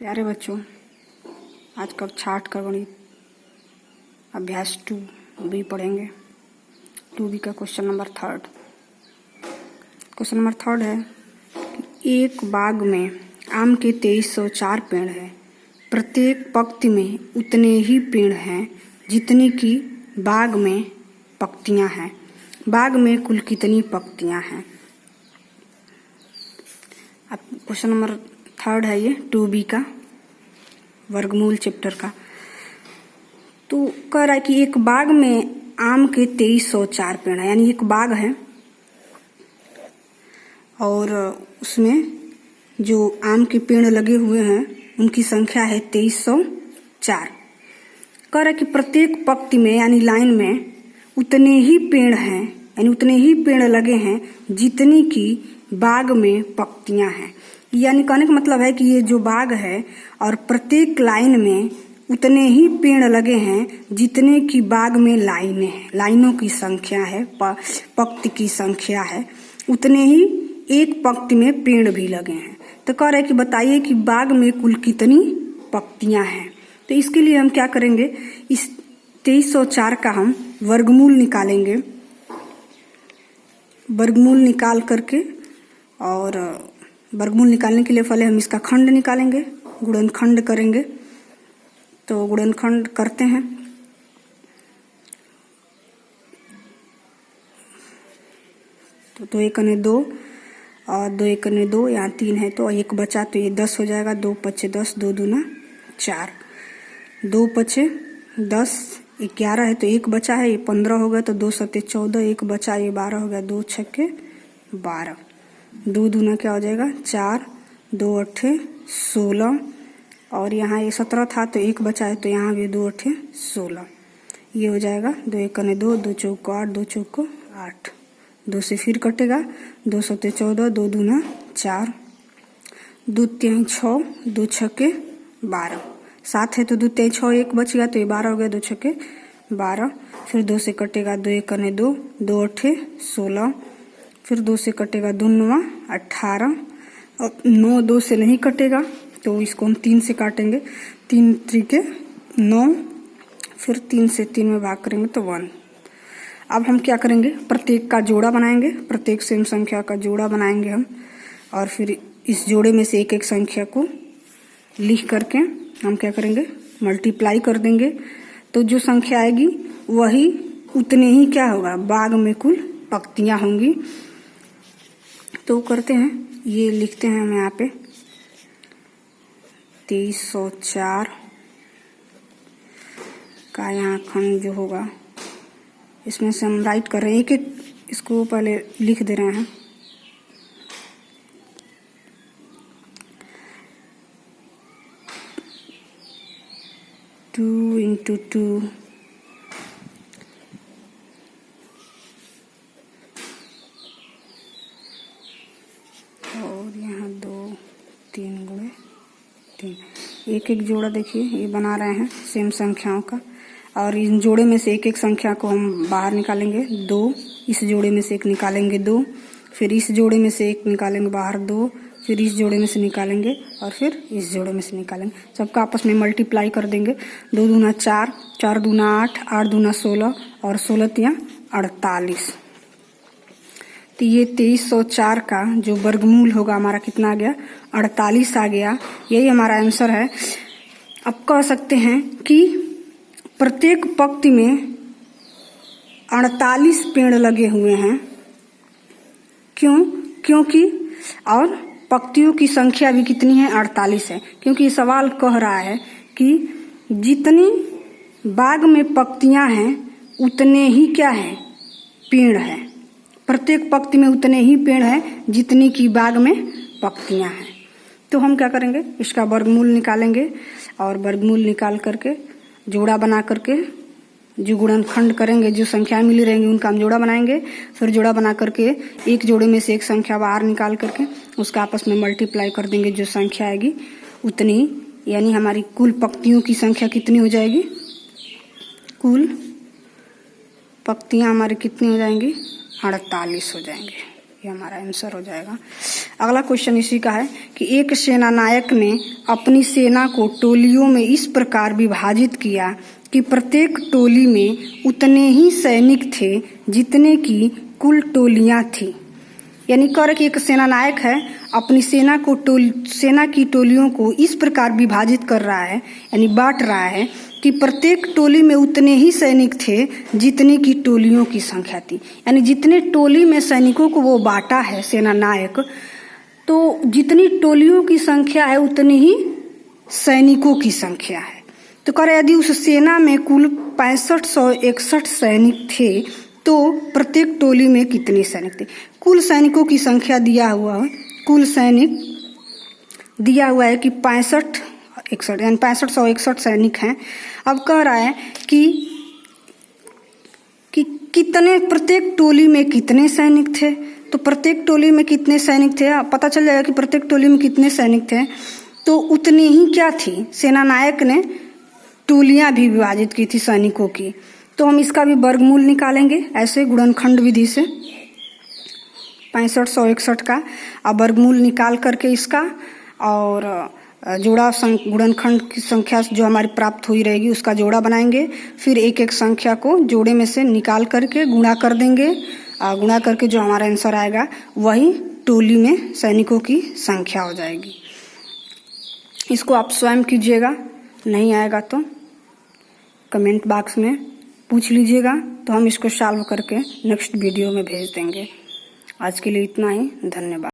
प्यारे बच्चों, आज कक्षा 8 का गणित अभ्यास 2B पढ़ेंगे। 2B का क्वेश्चन नंबर 3। क्वेश्चन नंबर 3 है कि एक बाग में आम के 2304 पेड़ हैं। प्रत्येक पंक्ति में उतने ही पेड़ हैं जितनी की बाग में पंक्तियां हैं। बाग में कुल कितनी पंक्तियां हैं? अब क्वेश्चन नंबर 3 है, ये 2B का वर्गमूल चैप्टर का। तो कह रहा है कि एक बाग में आम के 2304 पेड़ हैं, यानी एक बाग है और उसमें जो आम के पेड़ लगे हुए हैं उनकी संख्या है 2304। कह रहा है कि प्रत्येक पंक्ति में यानी लाइन में उतने ही पेड़ हैं, यानी उतने ही पेड़ लगे हैं जितनी की बाग में पंक्तियां हैं। यानी कहने का मतलब है कि ये जो बाग है और प्रत्येक लाइन में उतने ही पेड़ लगे हैं जितने की बाग में लाइनें हैं, लाइनों की संख्या है, पंक्ति की संख्या है, उतने ही एक पंक्ति में पेड़ भी लगे हैं। तो कह रहे हैं कि बताइए कि बाग में कुल कितनी पंक्तियां हैं। तो इसके लिए हम क्या करेंगे, इस 2304 का हम वर्गमूल निकालेंगे। वर्गमूल निकाल करके और वर्गमूल निकालने के लिए पहले हम इसका खंड निकालेंगे, गुणनखंड करेंगे। तो गुणनखंड करते हैं। तो 2 एकने 2 और 2 एकने 2, यहाँ 3 है तो 1 बचा तो ये 10 हो जाएगा। 2 पचे 10, 2 दूना 4, 2 पचे 10, 11 है तो 1 बचा है, ये 15 हो गया। तो 2 सत्ते 14, 1 बचा, ये 12 हो गया। 2 छक्के 12, 2 दूना क्या हो जाएगा 4, 2 अट्ठे 16 और यहाँ ये 17 था तो 1 बचा है तो यहाँ भी 2 अट्ठे 16, ये हो जाएगा। 2 एकने 2, 2 चौको 8, 2 चौको 8, 2 से फिर कटेगा। 2 सत्ते 14, 2 दूना 4, 2 तिहाई 6, 2 छक्के 12, 7 है तो 2 तिहाई 6, 1 बच गया तो ये 12 हो गया। 2 छक्के 12, फिर 2 से कटेगा। 2 एकने 2, 2 अट्ठे 16, फिर 2 से कटेगा 2 9 18 और 9 2 से नहीं कटेगा तो इसको हम 3 से काटेंगे। 3 त्रिके 9, फिर 3 से 3 में भाग करेंगे तो 1। अब हम क्या करेंगे, प्रत्येक का जोड़ा बनाएंगे, प्रत्येक सेम संख्या का जोड़ा बनाएंगे हम और फिर इस जोड़े में से एक एक संख्या को लिख करके हम क्या करेंगे, मल्टीप्लाई कर देंगे। तो जो संख्या आएगी वही उतने ही क्या होगा, बाग में कुल पंक्तियां होंगी। तो करते हैं, ये लिखते हैं हम यहाँ पे 2304 का यहाँ खंड जो होगा इसमें से हम राइट कर रहे हैं, एक एक इसको पहले लिख दे रहे हैं। टू इंटू 2 और यहाँ 2 3 गुणे 3। एक एक जोड़ा देखिए ये बना रहे हैं सेम संख्याओं का और इन जोड़े में से एक एक संख्या को हम बाहर निकालेंगे। 2 इस जोड़े में से एक निकालेंगे, 2 फिर इस जोड़े में से एक निकालेंगे बाहर, 2 फिर इस जोड़े में से निकालेंगे और फिर इस जोड़े में से निकालेंगे। सबका आपस में मल्टीप्लाई कर देंगे। 2 दूना 4, 4 दूना 8, 8 दूना 16 और 16 तिया 48। तो ये 2304 का जो वर्गमूल होगा हमारा कितना आ गया, 48 आ गया। यही हमारा आंसर है। अब कह सकते हैं कि प्रत्येक पंक्ति में 48 पेड़ लगे हुए हैं। क्यों? क्योंकि और पंक्तियों की संख्या भी कितनी है, 48 है। क्योंकि सवाल कह रहा है कि जितनी बाग में पंक्तियां हैं उतने ही क्या है, पेड़ है। प्रत्येक पंक्ति में उतने ही पेड़ हैं जितनी की बाग में पंक्तियां हैं। तो हम क्या करेंगे, इसका वर्गमूल निकालेंगे और वर्गमूल निकाल करके जोड़ा बना करके जो गुणनखंड करेंगे, जो संख्याएं मिली रहेंगी उनका हम जोड़ा बनाएंगे। फिर जोड़ा बना करके एक जोड़े में से एक संख्या बाहर निकाल करके उसका आपस में मल्टीप्लाई कर देंगे। जो संख्या आएगी उतनी, यानी हमारी कुल पंक्तियों की संख्या कितनी हो जाएगी, कुल पंक्तियां हमारी कितनी हो जाएंगी, 48 हो जाएंगे। ये हमारा आंसर हो जाएगा। अगला क्वेश्चन इसी का है कि एक सेनानायक ने अपनी सेना को टोलियों में इस प्रकार विभाजित किया कि प्रत्येक टोली में उतने ही सैनिक थे जितने की कुल टोलियां थी। यानी कह रहे कि एक सेनानायक है, अपनी सेना की टोलियों को इस प्रकार विभाजित कर रहा है, यानी बांट रहा है कि प्रत्येक टोली में उतने ही सैनिक थे जितने की टोलियों की संख्या थी। यानी जितने टोली में सैनिकों को वो बांटा है सेनानायक, तो जितनी टोलियों की संख्या है उतनी ही सैनिकों की संख्या है। तो कह रहे यदि उस सेना में कुल 6561 सैनिक थे तो प्रत्येक टोली में कितने सैनिक थे। कुल सैनिकों की संख्या दिया हुआ है, कुल सैनिक दिया हुआ है कि 6561 यानी 6561 सैनिक हैं। अब कह रहा है कि कितने प्रत्येक टोली में कितने सैनिक थे। तो प्रत्येक टोली में कितने सैनिक थे पता चल जाएगा कि प्रत्येक टोली में कितने सैनिक थे। तो उतनी ही क्या थी, सेनानायक ने टोलियां भी विभाजित की थी सैनिकों की। तो हम इसका भी वर्गमूल निकालेंगे ऐसे गुणनखंड विधि से 6561 का। अब वर्गमूल निकाल करके इसका और जोड़ा गुणनखंड की संख्या जो हमारी प्राप्त हुई रहेगी उसका जोड़ा बनाएंगे। फिर एक एक संख्या को जोड़े में से निकाल करके गुणा कर देंगे। गुणा करके जो हमारा आंसर आएगा वही टोली में सैनिकों की संख्या हो जाएगी। इसको आप स्वयं कीजिएगा, नहीं आएगा तो कमेंट बॉक्स में पूछ लीजिएगा, तो हम इसको सॉल्व करके नेक्स्ट वीडियो में भेज देंगे। आज के लिए इतना ही, धन्यवाद।